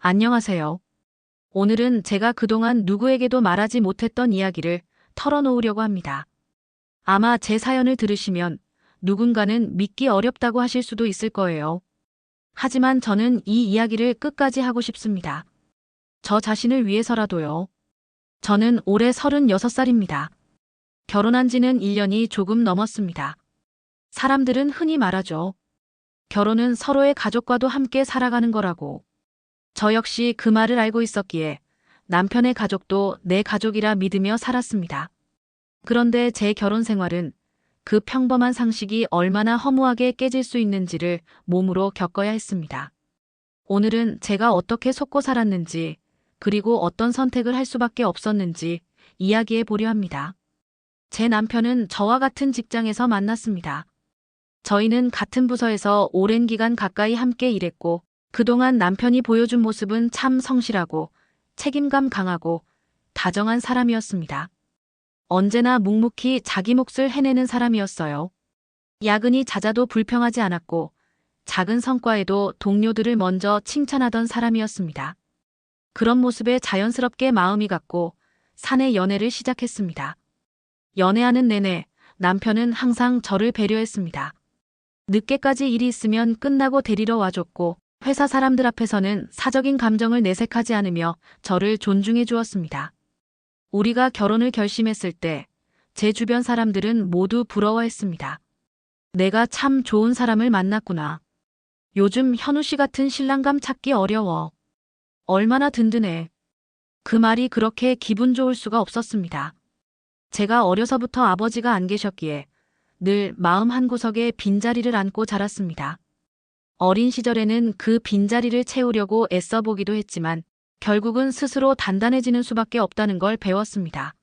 안녕하세요. 오늘은 제가 그동안 누구에게도 말하지 못했던 이야기를 털어놓으려고 합니다. 아마 제 사연을 들으시면 누군가는 믿기 어렵다고 하실 수도 있을 거예요. 하지만 저는 이 이야기를 끝까지 하고 싶습니다. 저 자신을 위해서라도요. 저는 올해 36살입니다. 결혼한 지는 1년이 조금 넘었습니다. 사람들은 흔히 말하죠. 결혼은 서로의 가족과도 함께 살아가는 거라고. 저 역시 그 말을 알고 있었기에 남편의 가족도 내 가족이라 믿으며 살았습니다. 그런데 제 결혼 생활은 그 평범한 상식이 얼마나 허무하게 깨질 수 있는지를 몸으로 겪어야 했습니다. 오늘은 제가 어떻게 속고 살았는지, 그리고 어떤 선택을 할 수밖에 없었는지 이야기해 보려 합니다. 제 남편은 저와 같은 직장에서 만났습니다. 저희는 같은 부서에서 오랜 기간 가까이 함께 일했고, 그동안 남편이 보여준 모습은 참 성실하고 책임감 강하고 다정한 사람이었습니다. 언제나 묵묵히 자기 몫을 해내는 사람이었어요. 야근이 잦아도 불평하지 않았고 작은 성과에도 동료들을 먼저 칭찬하던 사람이었습니다. 그런 모습에 자연스럽게 마음이 갔고 사내 연애를 시작했습니다. 연애하는 내내 남편은 항상 저를 배려했습니다. 늦게까지 일이 있으면 끝나고 데리러 와줬고 회사 사람들 앞에서는 사적인 감정을 내색하지 않으며 저를 존중해 주었습니다. 우리가 결혼을 결심했을 때 제 주변 사람들은 모두 부러워했습니다. 내가 참 좋은 사람을 만났구나. 요즘 현우 씨 같은 신랑감 찾기 어려워. 얼마나 든든해. 그 말이 그렇게 기분 좋을 수가 없었습니다. 제가 어려서부터 아버지가 안 계셨기에 늘 마음 한구석에 빈자리를 안고 자랐습니다. 어린 시절에는 그 빈자리를 채우려고 애써보기도 했지만 결국은 스스로 단단해지는 수밖에 없다는 걸 배웠습니다.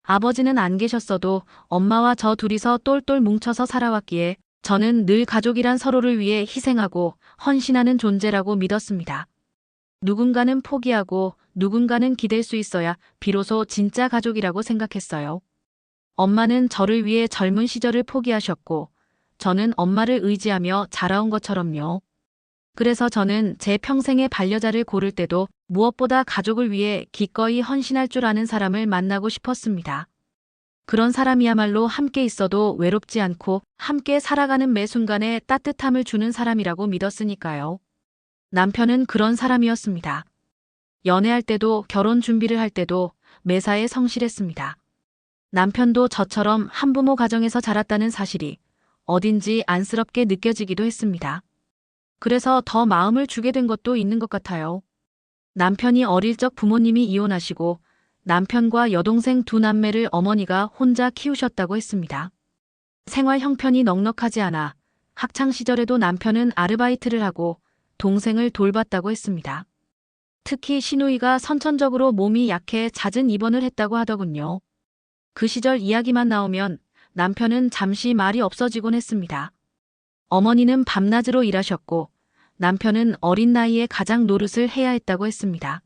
아버지는 안 계셨어도 엄마와 저 둘이서 똘똘 뭉쳐서 살아왔기에 저는 늘 가족이란 서로를 위해 희생하고 헌신하는 존재라고 믿었습니다. 누군가는 포기하고 누군가는 기댈 수 있어야 비로소 진짜 가족이라고 생각했어요. 엄마는 저를 위해 젊은 시절을 포기하셨고 저는 엄마를 의지하며 자라온 것처럼요. 그래서 저는 제 평생의 반려자를 고를 때도 무엇보다 가족을 위해 기꺼이 헌신할 줄 아는 사람을 만나고 싶었습니다. 그런 사람이야말로 함께 있어도 외롭지 않고 함께 살아가는 매 순간에 따뜻함을 주는 사람이라고 믿었으니까요. 남편은 그런 사람이었습니다. 연애할 때도 결혼 준비를 할 때도 매사에 성실했습니다. 남편도 저처럼 한부모 가정에서 자랐다는 사실이 어딘지 안쓰럽게 느껴지기도 했습니다. 그래서 더 마음을 주게 된 것도 있는 것 같아요. 남편이 어릴 적 부모님이 이혼하시고 남편과 여동생 두 남매를 어머니가 혼자 키우셨다고 했습니다. 생활 형편이 넉넉하지 않아 학창 시절에도 남편은 아르바이트를 하고 동생을 돌봤다고 했습니다. 특히 시누이가 선천적으로 몸이 약해 잦은 입원을 했다고 하더군요. 그 시절 이야기만 나오면 남편은 잠시 말이 없어지곤 했습니다. 어머니는 밤낮으로 일하셨고 남편은 어린 나이에 가장 노릇을 해야 했다고 했습니다.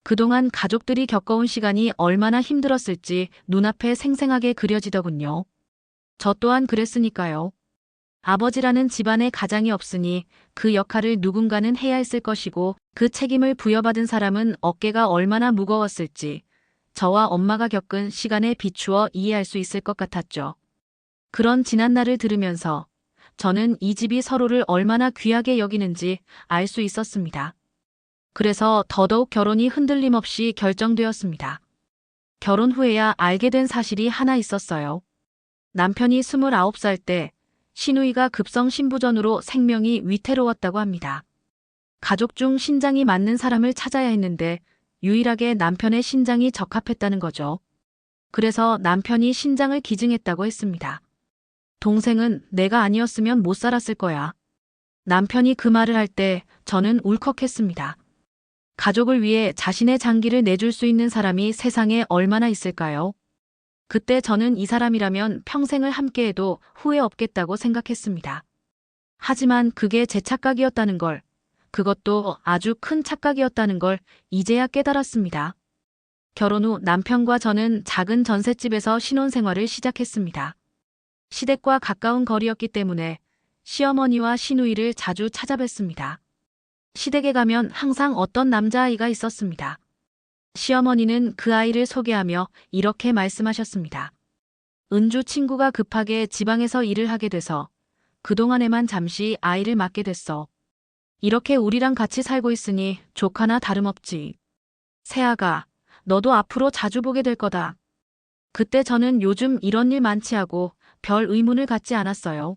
그동안 가족들이 겪어온 시간이 얼마나 힘들었을지 눈앞에 생생하게 그려지더군요. 저 또한 그랬으니까요. 아버지라는 집안에 가장이 없으니 그 역할을 누군가는 해야 했을 것이고 그 책임을 부여받은 사람은 어깨가 얼마나 무거웠을지 저와 엄마가 겪은 시간에 비추어 이해할 수 있을 것 같았죠. 그런 지난 날을 들으면서 저는 이 집이 서로를 얼마나 귀하게 여기는지 알 수 있었습니다. 그래서 더더욱 결혼이 흔들림 없이 결정되었습니다. 결혼 후에야 알게 된 사실이 하나 있었어요. 남편이 29살 때 시누이가 급성 신부전으로 생명이 위태로웠다고 합니다. 가족 중 신장이 맞는 사람을 찾아야 했는데 유일하게 남편의 신장이 적합했다는 거죠. 그래서 남편이 신장을 기증했다고 했습니다. 동생은 내가 아니었으면 못 살았을 거야. 남편이 그 말을 할 때 저는 울컥했습니다. 가족을 위해 자신의 장기를 내줄 수 있는 사람이 세상에 얼마나 있을까요? 그때 저는 이 사람이라면 평생을 함께해도 후회 없겠다고 생각했습니다. 하지만 그게 제 착각이었다는 걸, 그것도 아주 큰 착각이었다는 걸 이제야 깨달았습니다. 결혼 후 남편과 저는 작은 전셋집에서 신혼생활을 시작했습니다. 시댁과 가까운 거리였기 때문에 시어머니와 시누이를 자주 찾아뵀습니다. 시댁에 가면 항상 어떤 남자아이가 있었습니다. 시어머니는 그 아이를 소개하며 이렇게 말씀하셨습니다. 은주 친구가 급하게 지방에서 일을 하게 돼서 그동안에만 잠시 아이를 맡게 됐어. 이렇게 우리랑 같이 살고 있으니 조카나 다름없지. 세아가, 너도 앞으로 자주 보게 될 거다. 그때 저는 요즘 이런 일 많지 하고 별 의문을 갖지 않았어요.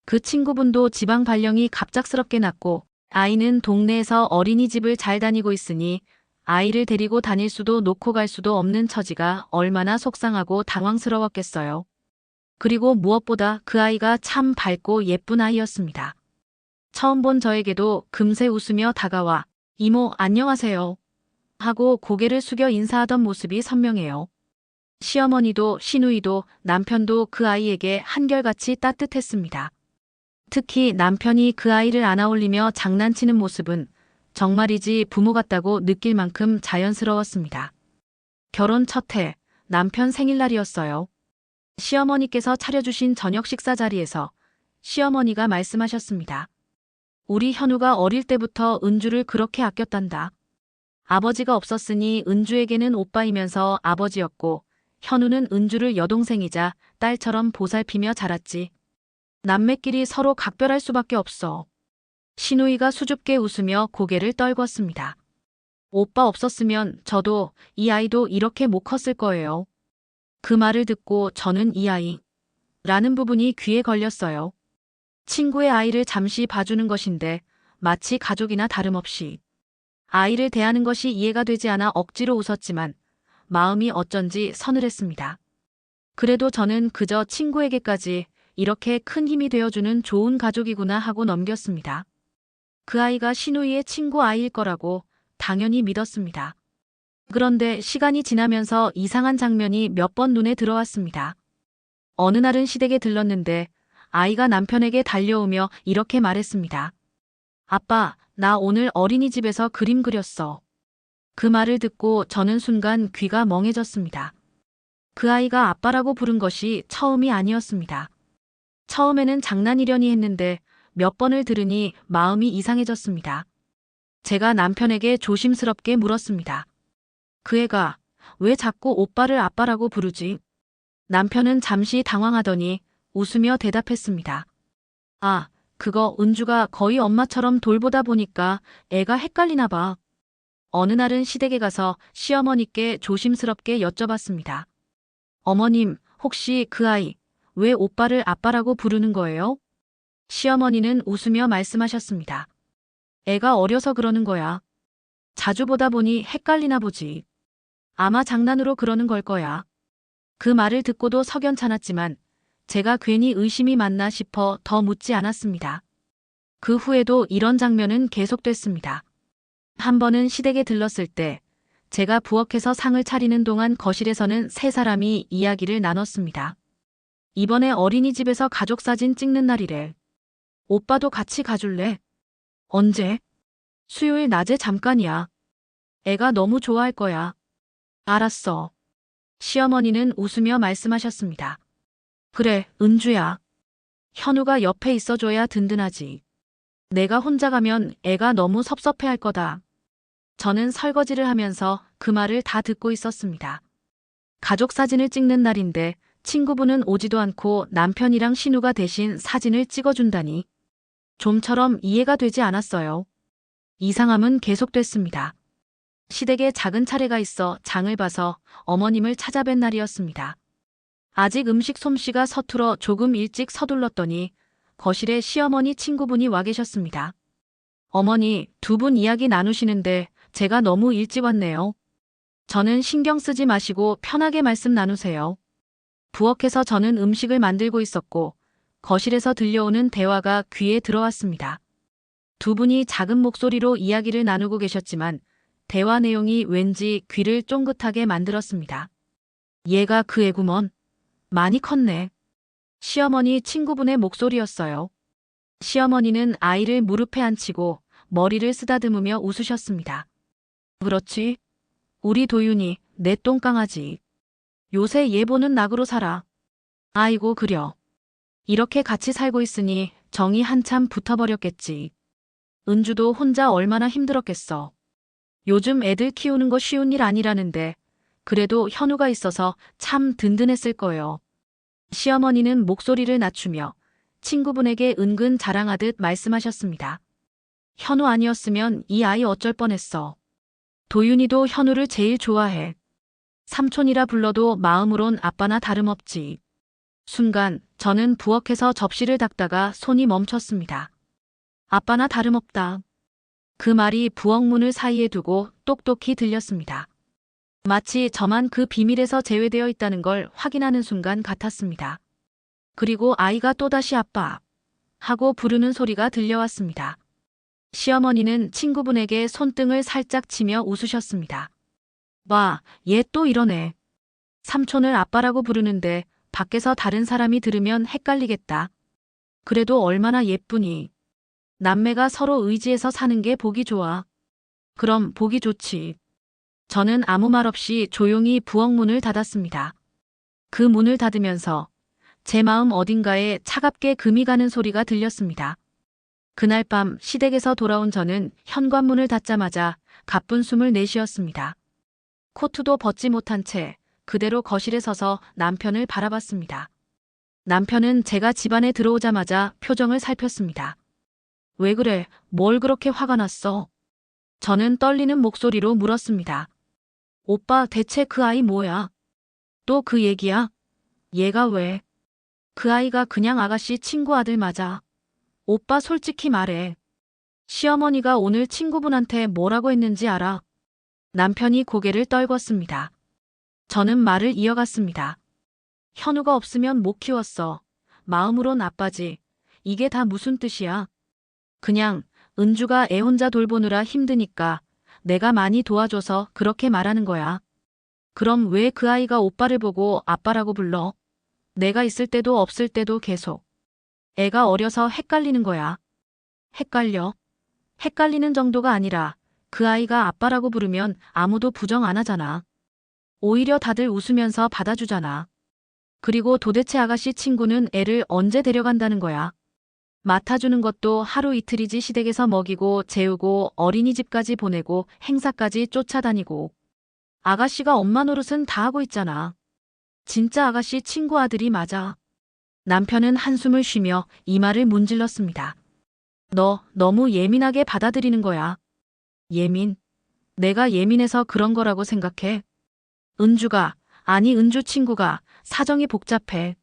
그 친구분도 지방 발령이 갑작스럽게 났고 아이는 동네에서 어린이집을 잘 다니고 있으니 아이를 데리고 다닐 수도 놓고 갈 수도 없는 처지가 얼마나 속상하고 당황스러웠겠어요. 그리고 무엇보다 그 아이가 참 밝고 예쁜 아이였습니다. 처음 본 저에게도 금세 웃으며 다가와 이모 안녕하세요 하고 고개를 숙여 인사하던 모습이 선명해요. 시어머니도 시누이도 남편도 그 아이에게 한결같이 따뜻했습니다. 특히 남편이 그 아이를 안아올리며 장난치는 모습은 정말이지 부모 같다고 느낄 만큼 자연스러웠습니다. 결혼 첫 해, 남편 생일날이었어요. 시어머니께서 차려주신 저녁 식사 자리에서 시어머니가 말씀하셨습니다. 우리 현우가 어릴 때부터 은주를 그렇게 아꼈단다. 아버지가 없었으니 은주에게는 오빠이면서 아버지였고 현우는 은주를 여동생이자 딸처럼 보살피며 자랐지. 남매끼리 서로 각별할 수밖에 없어. 시누이가 수줍게 웃으며 고개를 떨궜습니다. 오빠 없었으면 저도 이 아이도 이렇게 못 컸을 거예요. 그 말을 듣고 저는 이 아이 라는 부분이 귀에 걸렸어요. 친구의 아이를 잠시 봐주는 것인데 마치 가족이나 다름없이 아이를 대하는 것이 이해가 되지 않아 억지로 웃었지만 마음이 어쩐지 서늘했습니다. 그래도 저는 그저 친구에게까지 이렇게 큰 힘이 되어주는 좋은 가족이구나 하고 넘겼습니다. 그 아이가 시누이의 친구 아이일 거라고 당연히 믿었습니다. 그런데 시간이 지나면서 이상한 장면이 몇 번 눈에 들어왔습니다. 어느 날은 시댁에 들렀는데 아이가 남편에게 달려오며 이렇게 말했습니다. 아빠, 나 오늘 어린이집에서 그림 그렸어. 그 말을 듣고 저는 순간 귀가 멍해졌습니다. 그 아이가 아빠라고 부른 것이 처음이 아니었습니다. 처음에는 장난이려니 했는데 몇 번을 들으니 마음이 이상해졌습니다. 제가 남편에게 조심스럽게 물었습니다. 그 애가 왜 자꾸 오빠를 아빠라고 부르지? 남편은 잠시 당황하더니 웃으며 대답했습니다. 아, 그거 은주가 거의 엄마처럼 돌보다 보니까 애가 헷갈리나 봐. 어느 날은 시댁에 가서 시어머니께 조심스럽게 여쭤봤습니다. 어머님, 혹시 그 아이 왜 오빠를 아빠라고 부르는 거예요? 시어머니는 웃으며 말씀하셨습니다. 애가 어려서 그러는 거야. 자주 보다 보니 헷갈리나 보지. 아마 장난으로 그러는 걸 거야. 그 말을 듣고도 석연찮았지만 제가 괜히 의심이 많나 싶어 더 묻지 않았습니다. 그 후에도 이런 장면은 계속됐습니다. 한 번은 시댁에 들렀을 때 제가 부엌에서 상을 차리는 동안 거실에서는 세 사람이 이야기를 나눴습니다. 이번에 어린이집에서 가족사진 찍는 날이래. 오빠도 같이 가줄래? 언제? 수요일 낮에 잠깐이야. 애가 너무 좋아할 거야. 알았어. 시어머니는 웃으며 말씀하셨습니다. 그래, 은주야. 현우가 옆에 있어줘야 든든하지. 내가 혼자 가면 애가 너무 섭섭해할 거다. 저는 설거지를 하면서 그 말을 다 듣고 있었습니다. 가족 사진을 찍는 날인데 친구분은 오지도 않고 남편이랑 신우가 대신 사진을 찍어준다니. 좀처럼 이해가 되지 않았어요. 이상함은 계속됐습니다. 시댁에 작은 차례가 있어 장을 봐서 어머님을 찾아뵌 날이었습니다. 아직 음식 솜씨가 서툴어 조금 일찍 서둘렀더니 거실에 시어머니 친구분이 와 계셨습니다. 어머니, 두 분 이야기 나누시는데 제가 너무 일찍 왔네요. 저는 신경 쓰지 마시고 편하게 말씀 나누세요. 부엌에서 저는 음식을 만들고 있었고 거실에서 들려오는 대화가 귀에 들어왔습니다. 두 분이 작은 목소리로 이야기를 나누고 계셨지만 대화 내용이 왠지 귀를 쫑긋하게 만들었습니다. 얘가 그 애구먼. 많이 컸네. 시어머니 친구분의 목소리였어요. 시어머니는 아이를 무릎에 앉히고 머리를 쓰다듬으며 웃으셨습니다. 그렇지. 우리 도윤이 내 똥강아지. 요새 얘 보는 낙으로 살아. 아이고 그려. 이렇게 같이 살고 있으니 정이 한참 붙어버렸겠지. 은주도 혼자 얼마나 힘들었겠어. 요즘 애들 키우는 거 쉬운 일 아니라는데 그래도 현우가 있어서 참 든든했을 거예요. 시어머니는 목소리를 낮추며 친구분에게 은근 자랑하듯 말씀하셨습니다. 현우 아니었으면 이 아이 어쩔 뻔했어. 도윤이도 현우를 제일 좋아해. 삼촌이라 불러도 마음으론 아빠나 다름없지. 순간 저는 부엌에서 접시를 닦다가 손이 멈췄습니다. 아빠나 다름없다. 그 말이 부엌 문을 사이에 두고 똑똑히 들렸습니다. 마치 저만 그 비밀에서 제외되어 있다는 걸 확인하는 순간 같았습니다. 그리고 아이가 또다시 아빠 하고 부르는 소리가 들려왔습니다. 시어머니는 친구분에게 손등을 살짝 치며 웃으셨습니다. 와, 얘 또 이러네. 삼촌을 아빠라고 부르는데 밖에서 다른 사람이 들으면 헷갈리겠다. 그래도 얼마나 예쁘니. 남매가 서로 의지해서 사는 게 보기 좋아. 그럼 보기 좋지. 저는 아무 말 없이 조용히 부엌 문을 닫았습니다. 그 문을 닫으면서 제 마음 어딘가에 차갑게 금이 가는 소리가 들렸습니다. 그날 밤 시댁에서 돌아온 저는 현관문을 닫자마자 가쁜 숨을 내쉬었습니다. 코트도 벗지 못한 채 그대로 거실에 서서 남편을 바라봤습니다. 남편은 제가 집안에 들어오자마자 표정을 살폈습니다. 왜 그래? 뭘 그렇게 화가 났어? 저는 떨리는 목소리로 물었습니다. 오빠 대체 그 아이 뭐야? 또 그 얘기야? 얘가 왜? 그 아이가 그냥 아가씨 친구 아들 맞아. 오빠 솔직히 말해. 시어머니가 오늘 친구분한테 뭐라고 했는지 알아? 남편이 고개를 떨궜습니다. 저는 말을 이어갔습니다. 현우가 없으면 못 키웠어. 마음으론 아빠지. 이게 다 무슨 뜻이야? 그냥 은주가 애 혼자 돌보느라 힘드니까 내가 많이 도와줘서 그렇게 말하는 거야. 그럼 왜 그 아이가 오빠를 보고 아빠라고 불러? 내가 있을 때도 없을 때도 계속. 애가 어려서 헷갈리는 거야. 헷갈려? 헷갈리는 정도가 아니라 그 아이가 아빠라고 부르면 아무도 부정 안 하잖아. 오히려 다들 웃으면서 받아주잖아. 그리고 도대체 아가씨 친구는 애를 언제 데려간다는 거야? 맡아주는 것도 하루 이틀이지 시댁에서 먹이고 재우고 어린이집까지 보내고 행사까지 쫓아다니고. 아가씨가 엄마 노릇은 다 하고 있잖아. 진짜 아가씨 친구 아들이 맞아. 남편은 한숨을 쉬며 이마를 문질렀습니다. 너 너무 예민하게 받아들이는 거야. 예민? 내가 예민해서 그런 거라고 생각해? 은주가, 아니 은주 친구가 사정이 복잡해.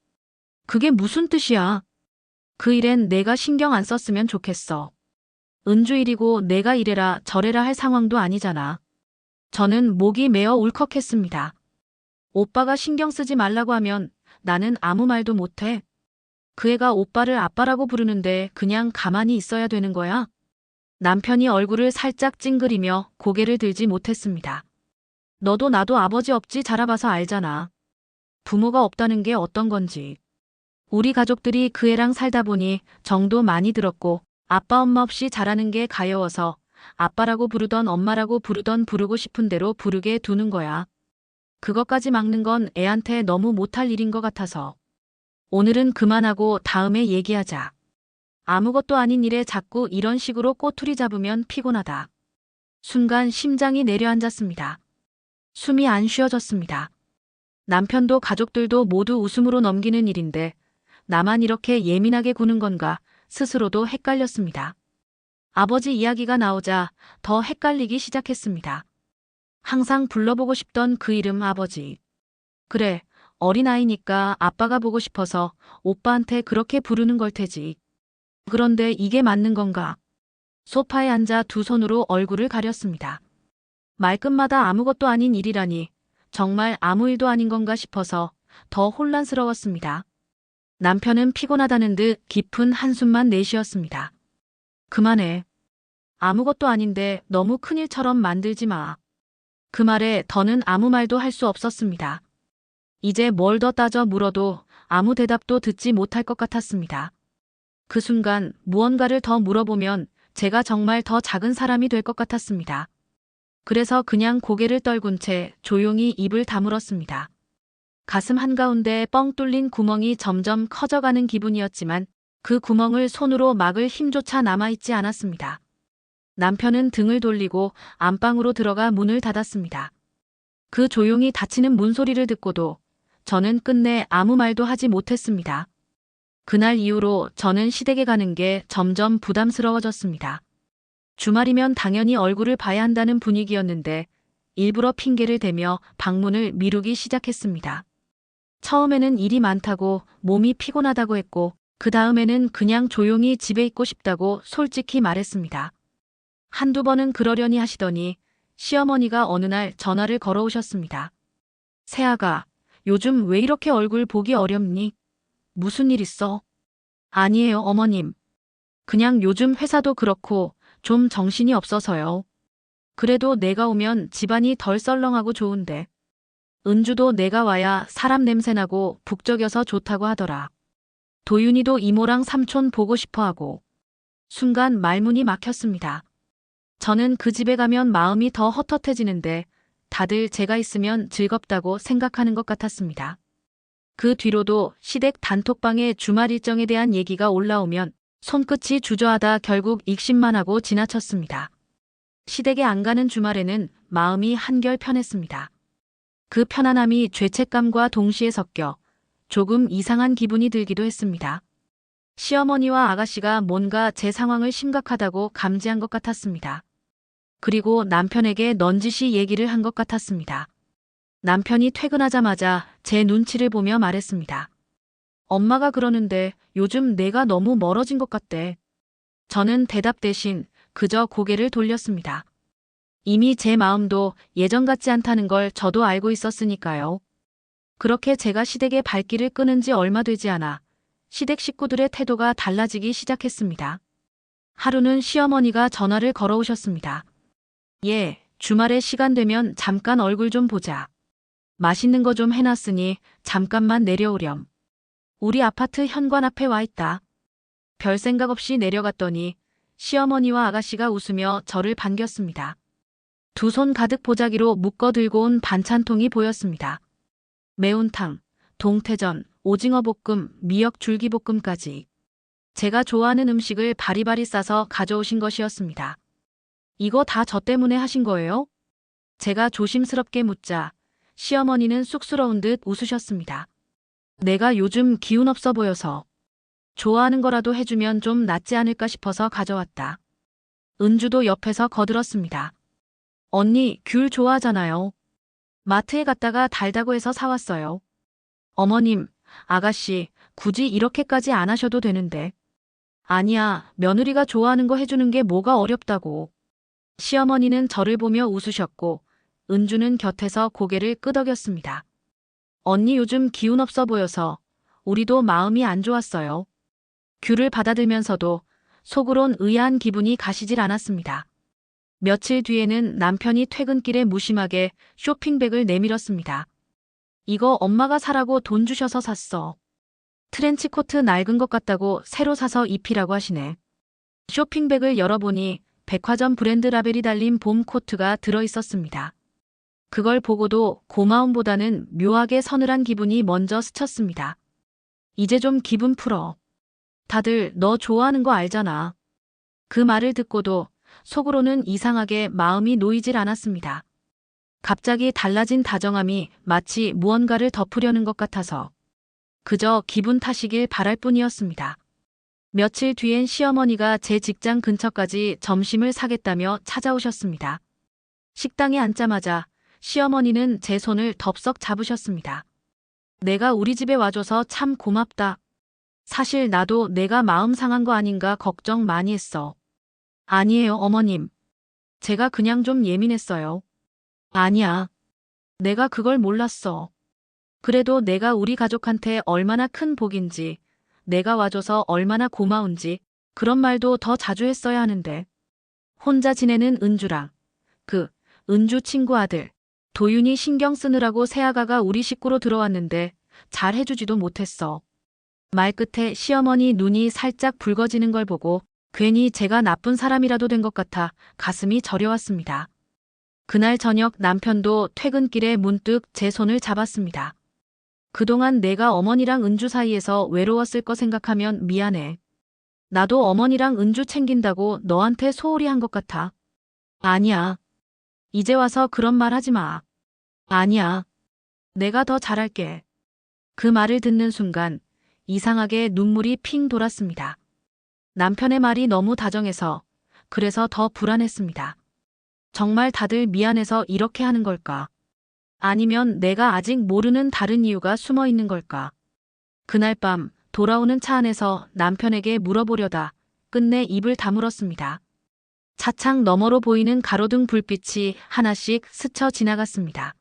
그게 무슨 뜻이야? 그 일엔 내가 신경 안 썼으면 좋겠어. 은주 일이고 내가 이래라 저래라 할 상황도 아니잖아. 저는 목이 메어 울컥했습니다. 오빠가 신경 쓰지 말라고 하면 나는 아무 말도 못해. 그 애가 오빠를 아빠라고 부르는데 그냥 가만히 있어야 되는 거야? 남편이 얼굴을 살짝 찡그리며 고개를 들지 못했습니다. 너도 나도 아버지 없지 자라봐서 알잖아. 부모가 없다는 게 어떤 건지. 우리 가족들이 그 애랑 살다 보니 정도 많이 들었고 아빠 엄마 없이 자라는 게 가여워서 아빠라고 부르던 엄마라고 부르던 부르고 싶은 대로 부르게 두는 거야. 그것까지 막는 건 애한테 너무 못할 일인 것 같아서. 오늘은 그만하고 다음에 얘기하자. 아무것도 아닌 일에 자꾸 이런 식으로 꼬투리 잡으면 피곤하다. 순간 심장이 내려앉았습니다. 숨이 안 쉬어졌습니다. 남편도 가족들도 모두 웃음으로 넘기는 일인데 나만 이렇게 예민하게 구는 건가 스스로도 헷갈렸습니다. 아버지 이야기가 나오자 더 헷갈리기 시작했습니다. 항상 불러보고 싶던 그 이름 아버지. 그래, 어린아이니까 아빠가 보고 싶어서 오빠한테 그렇게 부르는 걸 테지. 그런데 이게 맞는 건가? 소파에 앉아 두 손으로 얼굴을 가렸습니다. 말끝마다 아무것도 아닌 일이라니 정말 아무 일도 아닌 건가 싶어서 더 혼란스러웠습니다. 남편은 피곤하다는 듯 깊은 한숨만 내쉬었습니다. 그만해. 아무것도 아닌데 너무 큰일처럼 만들지 마. 그 말에 더는 아무 말도 할 수 없었습니다. 이제 뭘 더 따져 물어도 아무 대답도 듣지 못할 것 같았습니다. 그 순간 무언가를 더 물어보면 제가 정말 더 작은 사람이 될 것 같았습니다. 그래서 그냥 고개를 떨군 채 조용히 입을 다물었습니다. 가슴 한가운데 뻥 뚫린 구멍이 점점 커져가는 기분이었지만 그 구멍을 손으로 막을 힘조차 남아있지 않았습니다. 남편은 등을 돌리고 안방으로 들어가 문을 닫았습니다. 그 조용히 닫히는 문소리를 듣고도 저는 끝내 아무 말도 하지 못했습니다. 그날 이후로 저는 시댁에 가는 게 점점 부담스러워졌습니다. 주말이면 당연히 얼굴을 봐야 한다는 분위기였는데 일부러 핑계를 대며 방문을 미루기 시작했습니다. 처음에는 일이 많다고 몸이 피곤하다고 했고 그 다음에는 그냥 조용히 집에 있고 싶다고 솔직히 말했습니다. 한두 번은 그러려니 하시더니 시어머니가 어느 날 전화를 걸어오셨습니다. 새아가, 요즘 왜 이렇게 얼굴 보기 어렵니? 무슨 일 있어? 아니에요, 어머님. 그냥 요즘 회사도 그렇고 좀 정신이 없어서요. 그래도 내가 오면 집안이 덜 썰렁하고 좋은데. 은주도 내가 와야 사람 냄새나고 북적여서 좋다고 하더라. 도윤이도 이모랑 삼촌 보고 싶어 하고. 순간 말문이 막혔습니다. 저는 그 집에 가면 마음이 더 헛헛해지는데 다들 제가 있으면 즐겁다고 생각하는 것 같았습니다. 그 뒤로도 시댁 단톡방에 주말 일정에 대한 얘기가 올라오면 손끝이 주저하다 결국 익십만 하고 지나쳤습니다. 시댁에 안 가는 주말에는 마음이 한결 편했습니다. 그 편안함이 죄책감과 동시에 섞여 조금 이상한 기분이 들기도 했습니다. 시어머니와 아가씨가 뭔가 제 상황을 심각하다고 감지한 것 같았습니다. 그리고 남편에게 넌지시 얘기를 한 것 같았습니다. 남편이 퇴근하자마자 제 눈치를 보며 말했습니다. 엄마가 그러는데 요즘 내가 너무 멀어진 것 같대. 저는 대답 대신 그저 고개를 돌렸습니다. 이미 제 마음도 예전 같지 않다는 걸 저도 알고 있었으니까요. 그렇게 제가 시댁의 발길을 끄는 지 얼마 되지 않아 시댁 식구들의 태도가 달라지기 시작했습니다. 하루는 시어머니가 전화를 걸어오셨습니다. 예, 주말에 시간 되면 잠깐 얼굴 좀 보자. 맛있는 거 좀 해놨으니 잠깐만 내려오렴. 우리 아파트 현관 앞에 와 있다. 별 생각 없이 내려갔더니 시어머니와 아가씨가 웃으며 저를 반겼습니다. 두 손 가득 보자기로 묶어 들고 온 반찬통이 보였습니다. 매운탕, 동태전, 오징어 볶음, 미역 줄기볶음까지. 제가 좋아하는 음식을 바리바리 싸서 가져오신 것이었습니다. 이거 다 저 때문에 하신 거예요? 제가 조심스럽게 묻자 시어머니는 쑥스러운 듯 웃으셨습니다. 내가 요즘 기운 없어 보여서 좋아하는 거라도 해주면 좀 낫지 않을까 싶어서 가져왔다. 은주도 옆에서 거들었습니다. 언니 귤 좋아하잖아요. 마트에 갔다가 달다고 해서 사왔어요. 어머님, 아가씨, 굳이 이렇게까지 안 하셔도 되는데. 아니야, 며느리가 좋아하는 거 해주는 게 뭐가 어렵다고. 시어머니는 저를 보며 웃으셨고 은주는 곁에서 고개를 끄덕였습니다. 언니 요즘 기운 없어 보여서 우리도 마음이 안 좋았어요. 귤을 받아들면서도 속으론 의아한 기분이 가시질 않았습니다. 며칠 뒤에는 남편이 퇴근길에 무심하게 쇼핑백을 내밀었습니다. 이거 엄마가 사라고 돈 주셔서 샀어. 트렌치코트 낡은 것 같다고 새로 사서 입히라고 하시네. 쇼핑백을 열어보니 백화점 브랜드 라벨이 달린 봄 코트가 들어있었습니다. 그걸 보고도 고마움보다는 묘하게 서늘한 기분이 먼저 스쳤습니다. 이제 좀 기분 풀어. 다들 너 좋아하는 거 알잖아. 그 말을 듣고도 속으로는 이상하게 마음이 놓이질 않았습니다. 갑자기 달라진 다정함이 마치 무언가를 덮으려는 것 같아서 그저 기분 탓이길 바랄 뿐이었습니다. 며칠 뒤엔 시어머니가 제 직장 근처까지 점심을 사겠다며 찾아오셨습니다. 식당에 앉자마자 시어머니는 제 손을 덥석 잡으셨습니다. 내가 우리 집에 와줘서 참 고맙다. 사실 나도 내가 마음 상한 거 아닌가 걱정 많이 했어. 아니에요, 어머님. 제가 그냥 좀 예민했어요. 아니야. 내가 그걸 몰랐어. 그래도 내가 우리 가족한테 얼마나 큰 복인지, 내가 와줘서 얼마나 고마운지 그런 말도 더 자주 했어야 하는데. 혼자 지내는 은주랑 은주 친구 아들 도윤이 신경 쓰느라고 새아가가 우리 식구로 들어왔는데 잘 해주지도 못했어. 말끝에 시어머니 눈이 살짝 붉어지는 걸 보고 괜히 제가 나쁜 사람이라도 된 것 같아 가슴이 저려왔습니다. 그날 저녁 남편도 퇴근길에 문득 제 손을 잡았습니다. 그동안 내가 어머니랑 은주 사이에서 외로웠을 거 생각하면 미안해. 나도 어머니랑 은주 챙긴다고 너한테 소홀히 한 것 같아. 아니야. 이제 와서 그런 말 하지 마. 아니야. 내가 더 잘할게. 그 말을 듣는 순간 이상하게 눈물이 핑 돌았습니다. 남편의 말이 너무 다정해서 그래서 더 불안했습니다. 정말 다들 미안해서 이렇게 하는 걸까? 아니면 내가 아직 모르는 다른 이유가 숨어 있는 걸까? 그날 밤 돌아오는 차 안에서 남편에게 물어보려다 끝내 입을 다물었습니다. 차창 너머로 보이는 가로등 불빛이 하나씩 스쳐 지나갔습니다.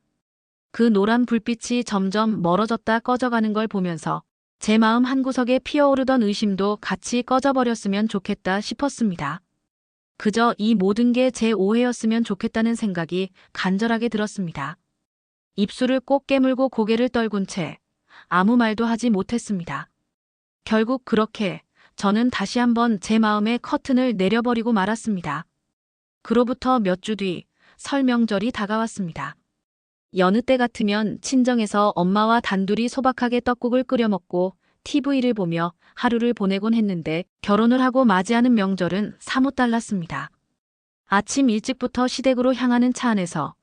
그 노란 불빛이 점점 멀어졌다 꺼져가는 걸 보면서 제 마음 한구석에 피어오르던 의심도 같이 꺼져버렸으면 좋겠다 싶었습니다. 그저 이 모든 게 제 오해였으면 좋겠다는 생각이 간절하게 들었습니다. 입술을 꼭 깨물고 고개를 떨군 채 아무 말도 하지 못했습니다. 결국 그렇게 저는 다시 한번 제 마음의 커튼을 내려버리고 말았습니다. 그로부터 몇 주 뒤 설 명절이 다가왔습니다. 여느 때 같으면 친정에서 엄마와 단둘이 소박하게 떡국을 끓여 먹고 TV를 보며 하루를 보내곤 했는데 결혼을 하고 맞이하는 명절은 사뭇 달랐습니다. 아침 일찍부터 시댁으로 향하는 차 안에서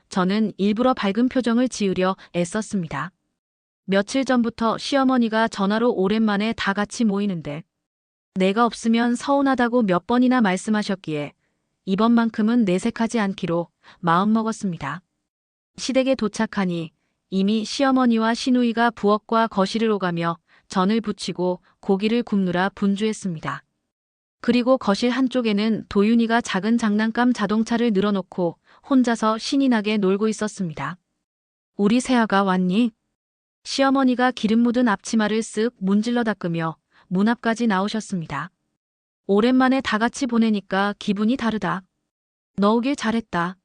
저는 일부러 밝은 표정을 지으려 애썼습니다. 며칠 전부터 시어머니가 전화로 오랜만에 다 같이 모이는데 내가 없으면 서운하다고 몇 번이나 말씀하셨기에 이번만큼은 내색하지 않기로 마음먹었습니다. 시댁에 도착하니 이미 시어머니와 시누이가 부엌과 거실을 오가며 전을 부치고 고기를 굽느라 분주했습니다. 그리고 거실 한쪽에는 도윤이가 작은 장난감 자동차를 늘어놓고 혼자서 신이 나게 놀고 있었습니다. 우리 새아가 왔니? 시어머니가 기름 묻은 앞치마를 쓱 문질러 닦으며 문 앞까지 나오셨습니다. 오랜만에 다 같이 보내니까 기분이 다르다. 너 오길 잘했다.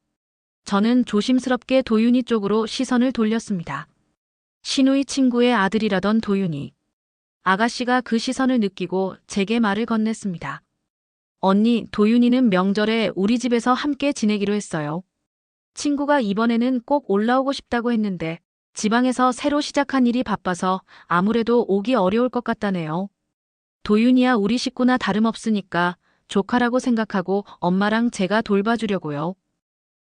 저는 조심스럽게 도윤이 쪽으로 시선을 돌렸습니다. 시누이 친구의 아들이라던 도윤이. 아가씨가 그 시선을 느끼고 제게 말을 건넸습니다. 언니, 도윤이는 명절에 우리 집에서 함께 지내기로 했어요. 친구가 이번에는 꼭 올라오고 싶다고 했는데 지방에서 새로 시작한 일이 바빠서 아무래도 오기 어려울 것 같다네요. 도윤이야 우리 식구나 다름없으니까 조카라고 생각하고 엄마랑 제가 돌봐주려고요.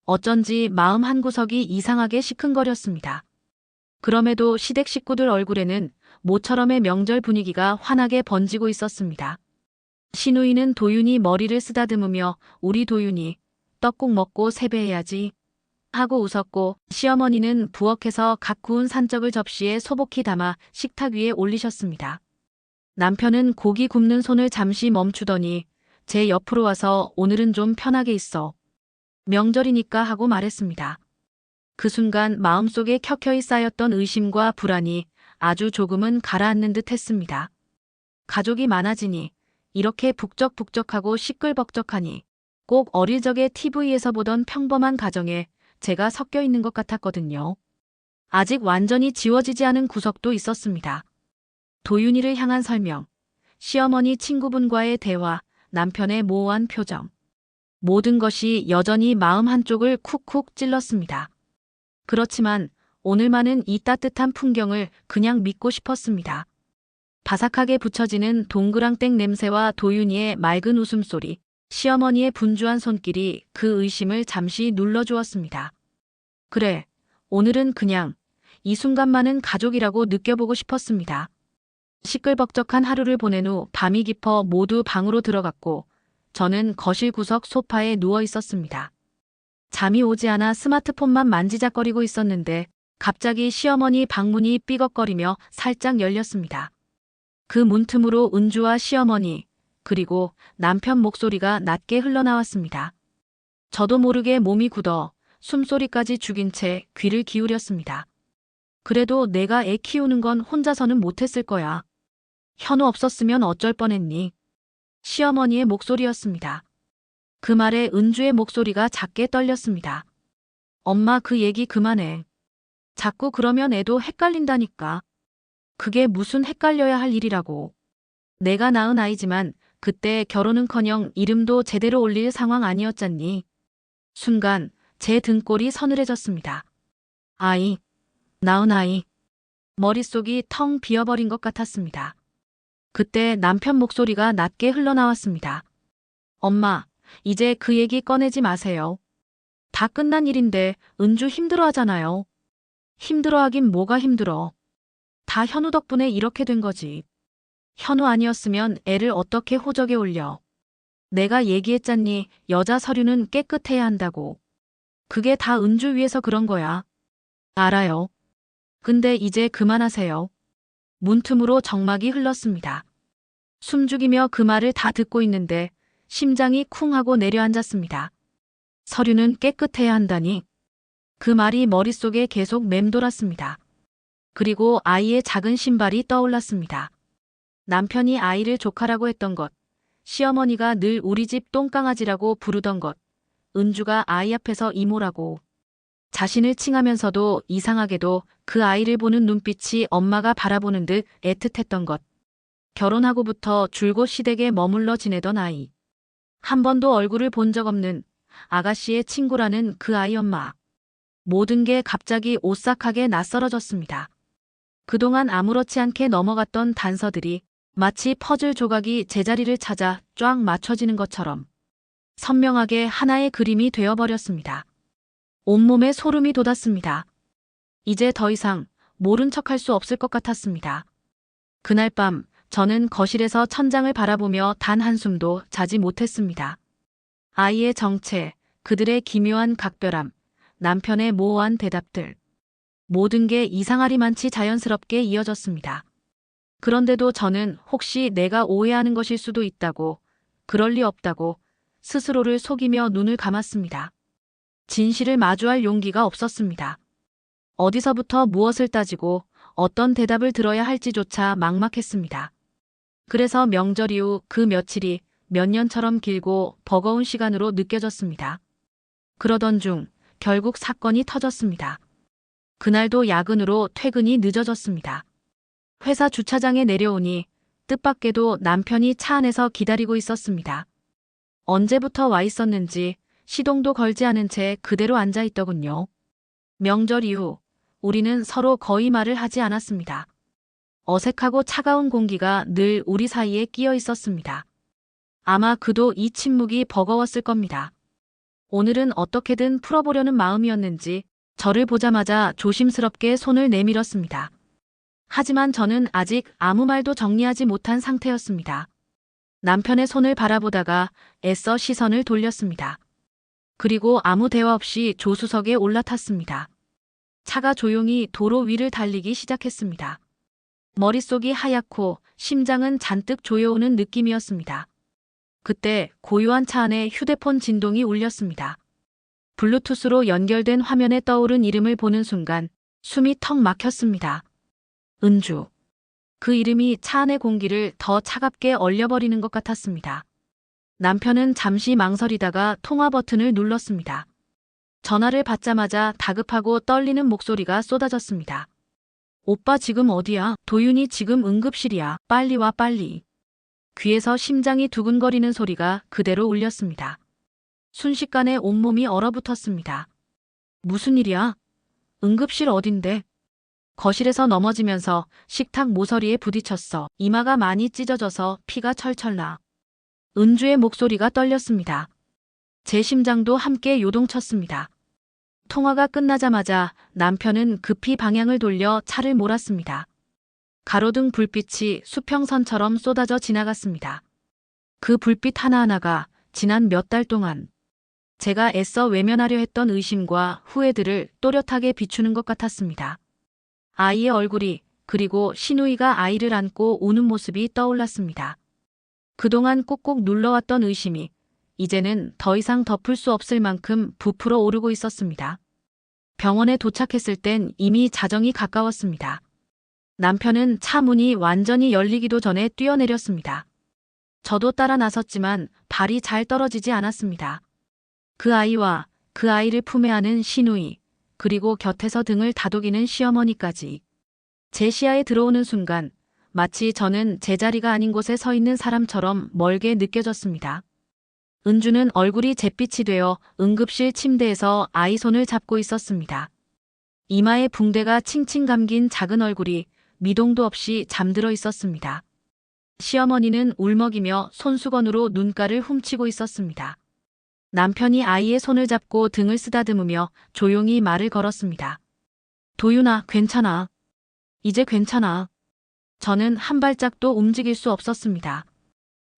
어쩐지 마음 한구석이 이상하게 시큰거렸습니다. 그럼에도 시댁 식구들 얼굴에는 모처럼의 명절 분위기가 환하게 번지고 있었습니다. 시누이는 도윤이 머리를 쓰다듬으며 우리 도윤이 떡국 먹고 세배해야지 하고 웃었고 시어머니는 부엌에서 갓 구운 산적을 접시에 소복히 담아 식탁 위에 올리셨습니다. 남편은 고기 굽는 손을 잠시 멈추더니 제 옆으로 와서 오늘은 좀 편하게 있어. 명절이니까 하고 말했습니다. 그 순간 마음속에 켜켜이 쌓였던 의심과 불안이 아주 조금은 가라앉는 듯 했습니다. 가족이 많아지니 이렇게 북적북적하고 시끌벅적하니 꼭 어릴 적에 TV에서 보던 평범한 가정에 제가 섞여 있는 것 같았거든요. 아직 완전히 지워지지 않은 구석도 있었습니다. 도윤이를 향한 설명, 시어머니 친구분과의 대화, 남편의 모호한 표정. 모든 것이 여전히 마음 한쪽을 쿡쿡 찔렀습니다. 그렇지만 오늘만은 이 따뜻한 풍경을 그냥 믿고 싶었습니다. 바삭하게 붙여지는 동그랑땡 냄새와 도윤이의 맑은 웃음소리, 시어머니의 분주한 손길이 그 의심을 잠시 눌러주었습니다. 그래, 오늘은 그냥 이 순간만은 가족이라고 느껴보고 싶었습니다. 시끌벅적한 하루를 보낸 후 밤이 깊어 모두 방으로 들어갔고 저는 거실 구석 소파에 누워 있었습니다. 잠이 오지 않아 스마트폰만 만지작거리고 있었는데 갑자기 시어머니 방문이 삐걱거리며 살짝 열렸습니다. 그 문틈으로 은주와 시어머니 그리고 남편 목소리가 낮게 흘러나왔습니다. 저도 모르게 몸이 굳어 숨소리까지 죽인 채 귀를 기울였습니다. 그래도 내가 애 키우는 건 혼자서는 못했을 거야. 현우 없었으면 어쩔 뻔했니? 시어머니의 목소리였습니다. 그 말에 은주의 목소리가 작게 떨렸습니다. 엄마 그 얘기 그만해. 자꾸 그러면 애도 헷갈린다니까. 그게 무슨 헷갈려야 할 일이라고. 내가 낳은 아이지만 그때 결혼은커녕 이름도 제대로 올릴 상황 아니었잖니. 순간 제 등골이 서늘해졌습니다. 아이, 낳은 아이. 머릿속이 텅 비어버린 것 같았습니다. 그때 남편 목소리가 낮게 흘러나왔습니다. 엄마, 이제 그 얘기 꺼내지 마세요. 다 끝난 일인데 은주 힘들어하잖아요. 힘들어하긴 뭐가 힘들어. 다 현우 덕분에 이렇게 된 거지. 현우 아니었으면 애를 어떻게 호적에 올려. 내가 얘기했잖니 여자 서류는 깨끗해야 한다고. 그게 다 은주 위해서 그런 거야. 알아요. 근데 이제 그만하세요. 문틈으로 정막이 흘렀습니다. 숨죽이며 그 말을 다 듣고 있는데 심장이 쿵 하고 내려앉았습니다. 서류는 깨끗해야 한다니. 그 말이 머릿속에 계속 맴돌았습니다. 그리고 아이의 작은 신발이 떠올랐습니다. 남편이 아이를 조카라고 했던 것, 시어머니가 늘 우리 집 똥강아지라고 부르던 것, 은주가 아이 앞에서 이모라고. 자신을 칭하면서도 이상하게도 그 아이를 보는 눈빛이 엄마가 바라보는 듯 애틋했던 것. 결혼하고부터 줄곧 시댁에 머물러 지내던 아이. 한 번도 얼굴을 본 적 없는 아가씨의 친구라는 그 아이 엄마. 모든 게 갑자기 오싹하게 낯설어졌습니다. 그동안 아무렇지 않게 넘어갔던 단서들이 마치 퍼즐 조각이 제자리를 찾아 쫙 맞춰지는 것처럼 선명하게 하나의 그림이 되어버렸습니다. 온몸에 소름이 돋았습니다. 이제 더 이상 모른 척할 수 없을 것 같았습니다. 그날 밤 저는 거실에서 천장을 바라보며 단 한숨도 자지 못했습니다. 아이의 정체, 그들의 기묘한 각별함, 남편의 모호한 대답들. 모든 게 이상하리만치 자연스럽게 이어졌습니다. 그런데도 저는 혹시 내가 오해하는 것일 수도 있다고, 그럴 리 없다고 스스로를 속이며 눈을 감았습니다. 진실을 마주할 용기가 없었습니다. 어디서부터 무엇을 따지고 어떤 대답을 들어야 할지조차 막막했습니다. 그래서 명절 이후 그 며칠이 몇 년처럼 길고 버거운 시간으로 느껴졌습니다. 그러던 중 결국 사건이 터졌습니다. 그날도 야근으로 퇴근이 늦어졌습니다. 회사 주차장에 내려오니 뜻밖에도 남편이 차 안에서 기다리고 있었습니다. 언제부터 와 있었는지 시동도 걸지 않은 채 그대로 앉아 있더군요. 명절 이후 우리는 서로 거의 말을 하지 않았습니다. 어색하고 차가운 공기가 늘 우리 사이에 끼어 있었습니다. 아마 그도 이 침묵이 버거웠을 겁니다. 오늘은 어떻게든 풀어보려는 마음이었는지 저를 보자마자 조심스럽게 손을 내밀었습니다. 하지만 저는 아직 아무 말도 정리하지 못한 상태였습니다. 남편의 손을 바라보다가 애써 시선을 돌렸습니다. 그리고 아무 대화 없이 조수석에 올라탔습니다. 차가 조용히 도로 위를 달리기 시작했습니다. 머릿속이 하얗고 심장은 잔뜩 조여오는 느낌이었습니다. 그때 고요한 차 안에 휴대폰 진동이 울렸습니다. 블루투스로 연결된 화면에 떠오른 이름을 보는 순간 숨이 턱 막혔습니다. 은주. 그 이름이 차 안의 공기를 더 차갑게 얼려버리는 것 같았습니다. 남편은 잠시 망설이다가 통화 버튼을 눌렀습니다. 전화를 받자마자 다급하고 떨리는 목소리가 쏟아졌습니다. 오빠 지금 어디야? 도윤이 지금 응급실이야. 빨리 와 빨리. 귀에서 심장이 두근거리는 소리가 그대로 울렸습니다. 순식간에 온몸이 얼어붙었습니다. 무슨 일이야? 응급실 어딘데? 거실에서 넘어지면서 식탁 모서리에 부딪혔어. 이마가 많이 찢어져서 피가 철철 나. 은주의 목소리가 떨렸습니다. 제 심장도 함께 요동쳤습니다. 통화가 끝나자마자 남편은 급히 방향을 돌려 차를 몰았습니다. 가로등 불빛이 수평선처럼 쏟아져 지나갔습니다. 그 불빛 하나하나가 지난 몇 달 동안 제가 애써 외면하려 했던 의심과 후회들을 또렷하게 비추는 것 같았습니다. 아이의 얼굴이, 그리고 시누이가 아이를 안고 우는 모습이 떠올랐습니다. 그동안 꾹꾹 눌러왔던 의심이 이제는 더 이상 덮을 수 없을 만큼 부풀어 오르고 있었습니다. 병원에 도착했을 땐 이미 자정이 가까웠습니다. 남편은 차 문이 완전히 열리기도 전에 뛰어내렸습니다. 저도 따라 나섰지만 발이 잘 떨어지지 않았습니다. 그 아이와 그 아이를 품에 안은 시누이, 그리고 곁에서 등을 다독이는 시어머니까지. 제 시야에 들어오는 순간 마치 저는 제자리가 아닌 곳에 서 있는 사람처럼 멀게 느껴졌습니다. 은주는 얼굴이 잿빛이 되어 응급실 침대에서 아이 손을 잡고 있었습니다. 이마에 붕대가 칭칭 감긴 작은 얼굴이 미동도 없이 잠들어 있었습니다. 시어머니는 울먹이며 손수건으로 눈가를 훔치고 있었습니다. 남편이 아이의 손을 잡고 등을 쓰다듬으며 조용히 말을 걸었습니다. 도윤아, 괜찮아. 이제 괜찮아. 저는 한 발짝도 움직일 수 없었습니다.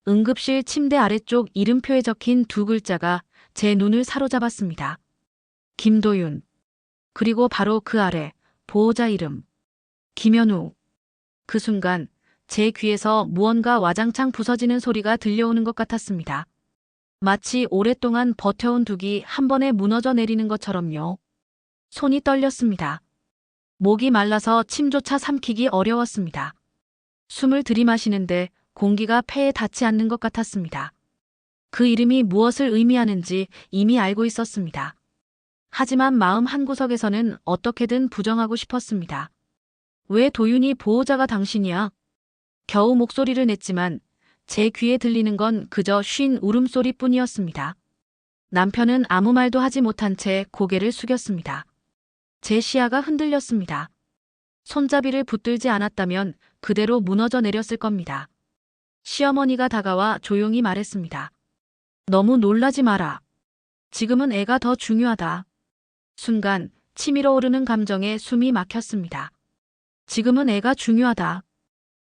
응급실 침대 아래쪽 이름표에 적힌 두 글자가 제 눈을 사로잡았습니다. 김도윤. 그리고 바로 그 아래 보호자 이름. 김현우. 그 순간 제 귀에서 무언가 와장창 부서지는 소리가 들려오는 것 같았습니다. 마치 오랫동안 버텨온 둑이 한 번에 무너져 내리는 것처럼요. 손이 떨렸습니다. 목이 말라서 침조차 삼키기 어려웠습니다. 숨을 들이마시는데 공기가 폐에 닿지 않는 것 같았습니다. 그 이름이 무엇을 의미하는지 이미 알고 있었습니다. 하지만 마음 한구석에서는 어떻게든 부정하고 싶었습니다. 왜 도윤이 보호자가 당신이야? 겨우 목소리를 냈지만 제 귀에 들리는 건 그저 쉰 울음소리뿐이었습니다. 남편은 아무 말도 하지 못한 채 고개를 숙였습니다. 제 시야가 흔들렸습니다. 손잡이를 붙들지 않았다면 그대로 무너져 내렸을 겁니다. 시어머니가 다가와 조용히 말했습니다. 너무 놀라지 마라. 지금은 애가 더 중요하다. 순간 치밀어 오르는 감정에 숨이 막혔습니다. 지금은 애가 중요하다.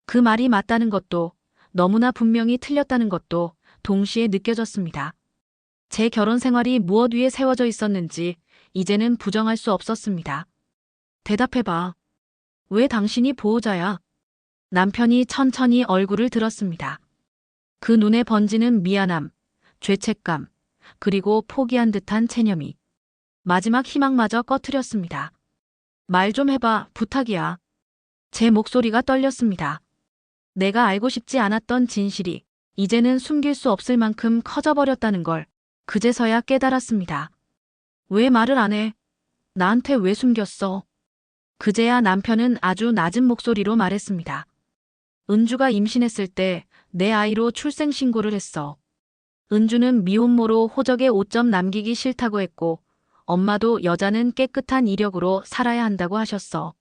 그 말이 맞다는 것도 너무나 분명히 틀렸다는 것도 동시에 느껴졌습니다. 제 결혼 생활이 무엇 위에 세워져 있었는지 이제는 부정할 수 없었습니다. 대답해봐. 왜 당신이 보호자야? 남편이 천천히 얼굴을 들었습니다. 그 눈에 번지는 미안함, 죄책감, 그리고 포기한 듯한 체념이 마지막 희망마저 꺼트렸습니다. 말 좀 해봐, 부탁이야. 제 목소리가 떨렸습니다. 내가 알고 싶지 않았던 진실이 이제는 숨길 수 없을 만큼 커져버렸다는 걸 그제서야 깨달았습니다. 왜 말을 안 해? 나한테 왜 숨겼어? 그제야 남편은 아주 낮은 목소리로 말했습니다. 은주가 임신했을 때 내 아이로 출생신고를 했어. 은주는 미혼모로 호적에 오점 남기기 싫다고 했고 엄마도 여자는 깨끗한 이력으로 살아야 한다고 하셨어.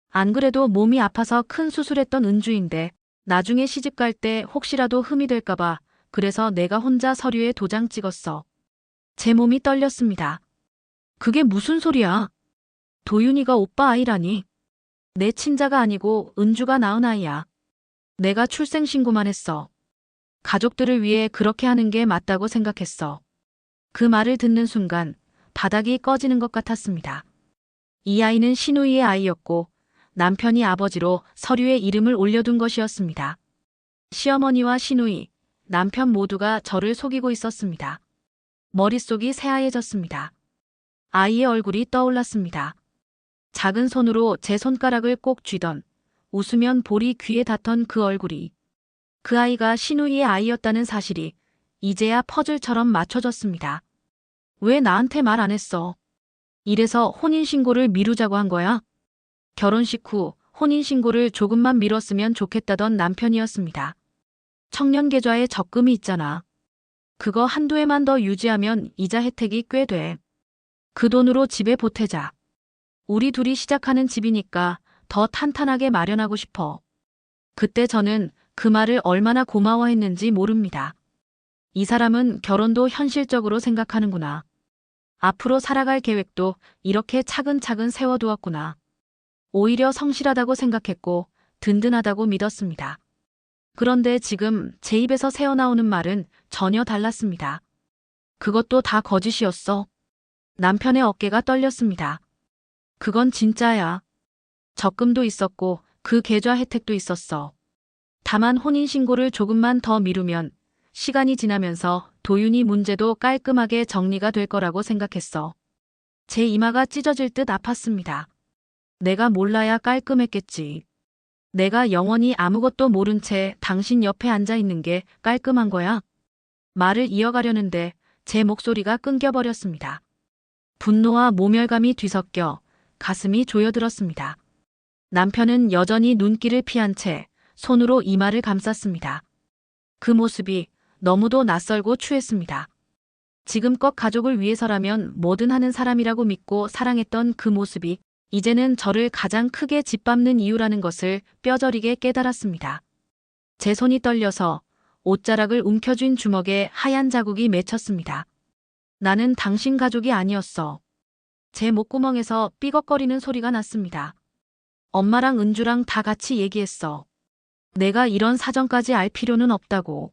안 그래도 몸이 아파서 큰 수술했던 은주인데 나중에 시집갈 때 혹시라도 흠이 될까봐 그래서 내가 혼자 서류에 도장 찍었어. 제 몸이 떨렸습니다. 그게 무슨 소리야? 도윤이가 오빠 아이라니. 내 친자가 아니고 은주가 낳은 아이야. 내가 출생신고만 했어. 가족들을 위해 그렇게 하는 게 맞다고 생각했어. 그 말을 듣는 순간 바닥이 꺼지는 것 같았습니다. 이 아이는 신우이의 아이였고 남편이 아버지로 서류에 이름을 올려둔 것이었습니다. 시어머니와 신우이, 남편 모두가 저를 속이고 있었습니다. 머릿속이 새하얘졌습니다. 아이의 얼굴이 떠올랐습니다. 작은 손으로 제 손가락을 꼭 쥐던 웃으면 볼이 귀에 닿던 그 얼굴이 그 아이가 신우이의 아이였다는 사실이 이제야 퍼즐처럼 맞춰졌습니다. 왜 나한테 말 안 했어? 이래서 혼인신고를 미루자고 한 거야? 결혼식 후 혼인신고를 조금만 미뤘으면 좋겠다던 남편이었습니다. 청년계좌에 적금이 있잖아. 그거 한두 해만 더 유지하면 이자 혜택이 꽤 돼. 그 돈으로 집에 보태자. 우리 둘이 시작하는 집이니까 더 탄탄하게 마련하고 싶어. 그때 저는 그 말을 얼마나 고마워했는지 모릅니다. 이 사람은 결혼도 현실적으로 생각하는구나. 앞으로 살아갈 계획도 이렇게 차근차근 세워두었구나. 오히려 성실하다고 생각했고 든든하다고 믿었습니다. 그런데 지금 제 입에서 새어나오는 말은 전혀 달랐습니다. 그것도 다 거짓이었어. 남편의 어깨가 떨렸습니다. 그건 진짜야. 적금도 있었고 그 계좌 혜택도 있었어. 다만 혼인신고를 조금만 더 미루면 시간이 지나면서 도윤이 문제도 깔끔하게 정리가 될 거라고 생각했어. 제 이마가 찢어질 듯 아팠습니다. 내가 몰라야 깔끔했겠지. 내가 영원히 아무것도 모른 채 당신 옆에 앉아 있는 게 깔끔한 거야? 말을 이어가려는데 제 목소리가 끊겨버렸습니다. 분노와 모멸감이 뒤섞여 가슴이 조여들었습니다. 남편은 여전히 눈길을 피한 채 손으로 이마를 감쌌습니다. 그 모습이 너무도 낯설고 추했습니다. 지금껏 가족을 위해서라면 뭐든 하는 사람이라고 믿고 사랑했던 그 모습이 이제는 저를 가장 크게 짓밟는 이유라는 것을 뼈저리게 깨달았습니다. 제 손이 떨려서 옷자락을 움켜쥔 주먹에 하얀 자국이 맺혔습니다. 나는 당신 가족이 아니었어. 제 목구멍에서 삐걱거리는 소리가 났습니다. 엄마랑 은주랑 다 같이 얘기했어. 내가 이런 사정까지 알 필요는 없다고.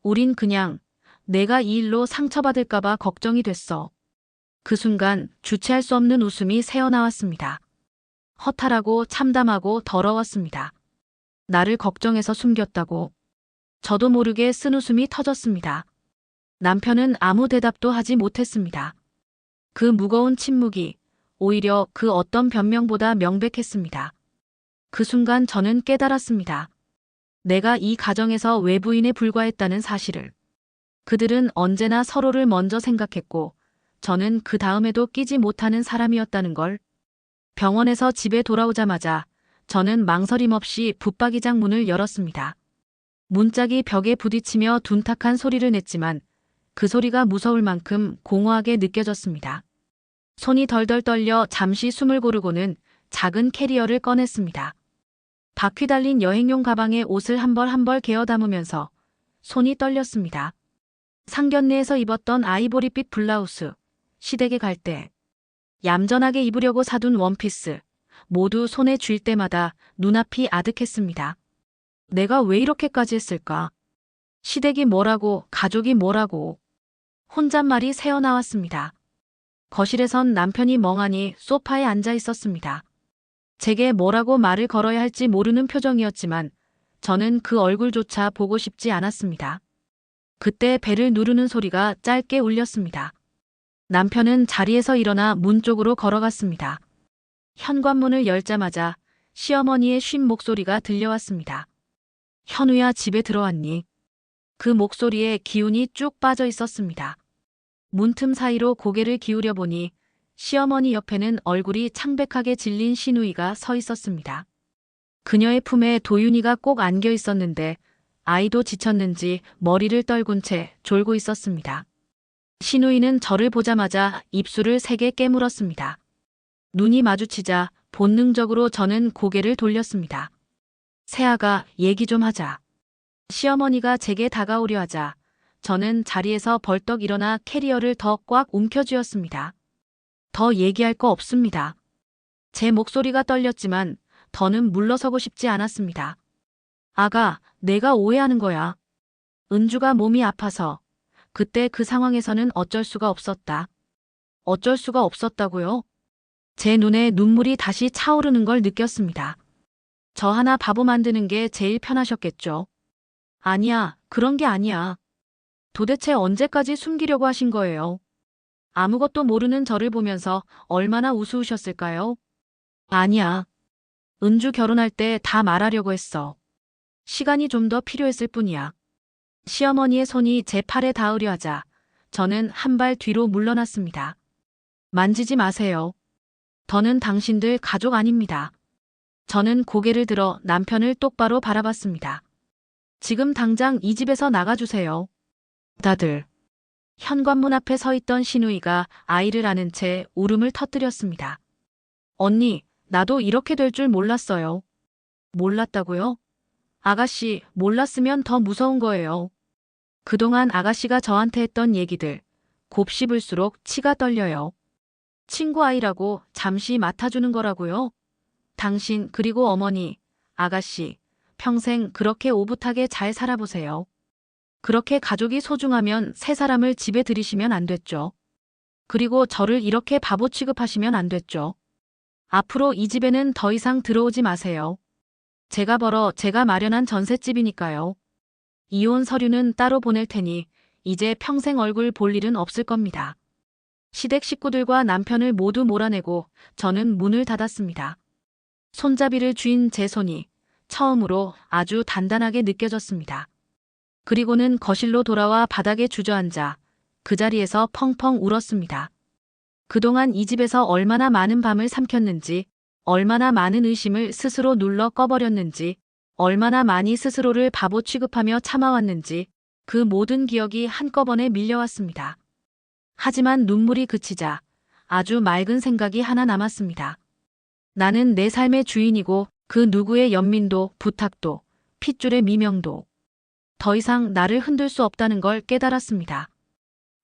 우린 그냥 내가 이 일로 상처받을까봐 걱정이 됐어. 그 순간 주체할 수 없는 웃음이 새어나왔습니다. 허탈하고 참담하고 더러웠습니다. 나를 걱정해서 숨겼다고. 저도 모르게 쓴웃음이 터졌습니다. 남편은 아무 대답도 하지 못했습니다. 그 무거운 침묵이 오히려 그 어떤 변명보다 명백했습니다. 그 순간 저는 깨달았습니다. 내가 이 가정에서 외부인에 불과했다는 사실을. 그들은 언제나 서로를 먼저 생각했고 저는 그 다음에도 끼지 못하는 사람이었다는 걸. 병원에서 집에 돌아오자마자 저는 망설임 없이 붙박이장 문을 열었습니다. 문짝이 벽에 부딪히며 둔탁한 소리를 냈지만 그 소리가 무서울 만큼 공허하게 느껴졌습니다. 손이 덜덜 떨려 잠시 숨을 고르고는 작은 캐리어를 꺼냈습니다. 바퀴 달린 여행용 가방에 옷을 한 벌 한 벌 개어 담으면서 손이 떨렸습니다. 상견례에서 입었던 아이보리빛 블라우스, 시댁에 갈 때 얌전하게 입으려고 사둔 원피스, 모두 손에 쥘 때마다 눈앞이 아득했습니다. 내가 왜 이렇게까지 했을까? 시댁이 뭐라고, 가족이 뭐라고. 혼잣말이 새어나왔습니다. 거실에선 남편이 멍하니 소파에 앉아 있었습니다. 제게 뭐라고 말을 걸어야 할지 모르는 표정이었지만 저는 그 얼굴조차 보고 싶지 않았습니다. 그때 배를 누르는 소리가 짧게 울렸습니다. 남편은 자리에서 일어나 문 쪽으로 걸어갔습니다. 현관문을 열자마자 시어머니의 쉰 목소리가 들려왔습니다. 현우야, 집에 들어왔니? 그 목소리에 기운이 쭉 빠져 있었습니다. 문틈 사이로 고개를 기울여 보니 시어머니 옆에는 얼굴이 창백하게 질린 시누이가 서 있었습니다. 그녀의 품에 도윤이가 꼭 안겨 있었는데 아이도 지쳤는지 머리를 떨군 채 졸고 있었습니다. 시누이는 저를 보자마자 입술을 세게 깨물었습니다. 눈이 마주치자 본능적으로 저는 고개를 돌렸습니다. 세아가, 얘기 좀 하자. 시어머니가 제게 다가오려 하자 저는 자리에서 벌떡 일어나 캐리어를 더 꽉 움켜쥐었습니다. 더 얘기할 거 없습니다. 제 목소리가 떨렸지만 더는 물러서고 싶지 않았습니다. 아가, 내가 오해하는 거야. 은주가 몸이 아파서 그때 그 상황에서는 어쩔 수가 없었다. 어쩔 수가 없었다고요? 제 눈에 눈물이 다시 차오르는 걸 느꼈습니다. 저 하나 바보 만드는 게 제일 편하셨겠죠. 아니야, 그런 게 아니야. 도대체 언제까지 숨기려고 하신 거예요? 아무것도 모르는 저를 보면서 얼마나 우스우셨을까요? 아니야. 은주 결혼할 때 다 말하려고 했어. 시간이 좀 더 필요했을 뿐이야. 시어머니의 손이 제 팔에 닿으려 하자 저는 한 발 뒤로 물러났습니다. 만지지 마세요. 더는 당신들 가족 아닙니다. 저는 고개를 들어 남편을 똑바로 바라봤습니다. 지금 당장 이 집에서 나가주세요. 다들. 현관문 앞에 서 있던 시누이가 아이를 안은 채 울음을 터뜨렸습니다. 언니, 나도 이렇게 될 줄 몰랐어요. 몰랐다고요? 아가씨, 몰랐으면 더 무서운 거예요. 그동안 아가씨가 저한테 했던 얘기들, 곱씹을수록 치가 떨려요. 친구 아이라고 잠시 맡아주는 거라고요? 당신 그리고 어머니, 아가씨, 평생 그렇게 오붓하게 잘 살아보세요. 그렇게 가족이 소중하면 세 사람을 집에 들이시면 안 됐죠. 그리고 저를 이렇게 바보 취급하시면 안 됐죠. 앞으로 이 집에는 더 이상 들어오지 마세요. 제가 벌어 제가 마련한 전셋집이니까요. 이혼 서류는 따로 보낼 테니 이제 평생 얼굴 볼 일은 없을 겁니다. 시댁 식구들과 남편을 모두 몰아내고 저는 문을 닫았습니다. 손잡이를 쥔 제 손이 처음으로 아주 단단하게 느껴졌습니다. 그리고는 거실로 돌아와 바닥에 주저앉아 그 자리에서 펑펑 울었습니다. 그동안 이 집에서 얼마나 많은 밤을 삼켰는지, 얼마나 많은 의심을 스스로 눌러 꺼버렸는지, 얼마나 많이 스스로를 바보 취급하며 참아왔는지 그 모든 기억이 한꺼번에 밀려왔습니다. 하지만 눈물이 그치자 아주 맑은 생각이 하나 남았습니다. 나는 내 삶의 주인이고 그 누구의 연민도 부탁도 핏줄의 미명도 더 이상 나를 흔들 수 없다는 걸 깨달았습니다.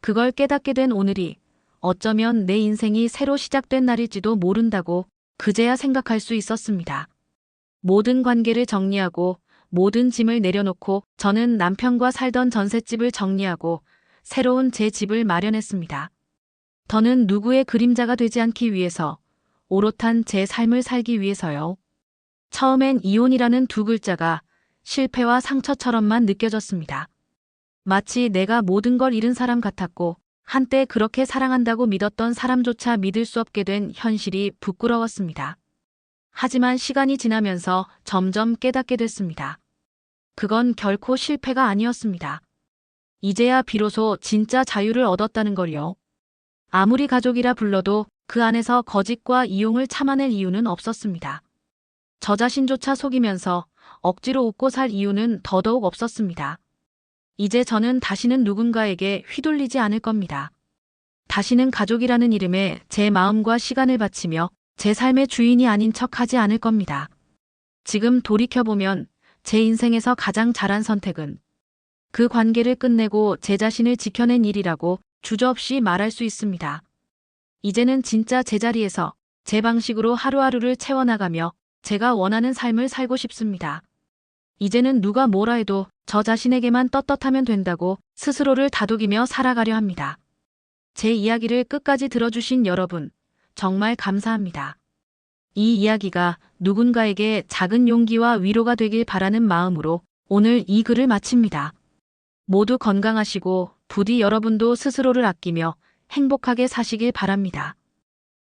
그걸 깨닫게 된 오늘이 어쩌면 내 인생이 새로 시작된 날일지도 모른다고 그제야 생각할 수 있었습니다. 모든 관계를 정리하고 모든 짐을 내려놓고 저는 남편과 살던 전셋집을 정리하고 새로운 제 집을 마련했습니다. 더는 누구의 그림자가 되지 않기 위해서, 오롯한 제 삶을 살기 위해서요. 처음엔 이혼이라는 두 글자가 실패와 상처처럼만 느껴졌습니다. 마치 내가 모든 걸 잃은 사람 같았고 한때 그렇게 사랑한다고 믿었던 사람조차 믿을 수 없게 된 현실이 부끄러웠습니다. 하지만 시간이 지나면서 점점 깨닫게 됐습니다. 그건 결코 실패가 아니었습니다. 이제야 비로소 진짜 자유를 얻었다는 걸요. 아무리 가족이라 불러도 그 안에서 거짓과 이용을 참아낼 이유는 없었습니다. 저 자신조차 속이면서 억지로 웃고 살 이유는 더더욱 없었습니다. 이제 저는 다시는 누군가에게 휘둘리지 않을 겁니다. 다시는 가족이라는 이름에 제 마음과 시간을 바치며 제 삶의 주인이 아닌 척하지 않을 겁니다. 지금 돌이켜보면 제 인생에서 가장 잘한 선택은 그 관계를 끝내고 제 자신을 지켜낸 일이라고 주저없이 말할 수 있습니다. 이제는 진짜 제자리에서 제 방식으로 하루하루를 채워나가며 제가 원하는 삶을 살고 싶습니다. 이제는 누가 뭐라 해도 저 자신에게만 떳떳하면 된다고 스스로를 다독이며 살아가려 합니다. 제 이야기를 끝까지 들어주신 여러분, 정말 감사합니다. 이 이야기가 누군가에게 작은 용기와 위로가 되길 바라는 마음으로 오늘 이 글을 마칩니다. 모두 건강하시고 부디 여러분도 스스로를 아끼며 행복하게 사시길 바랍니다.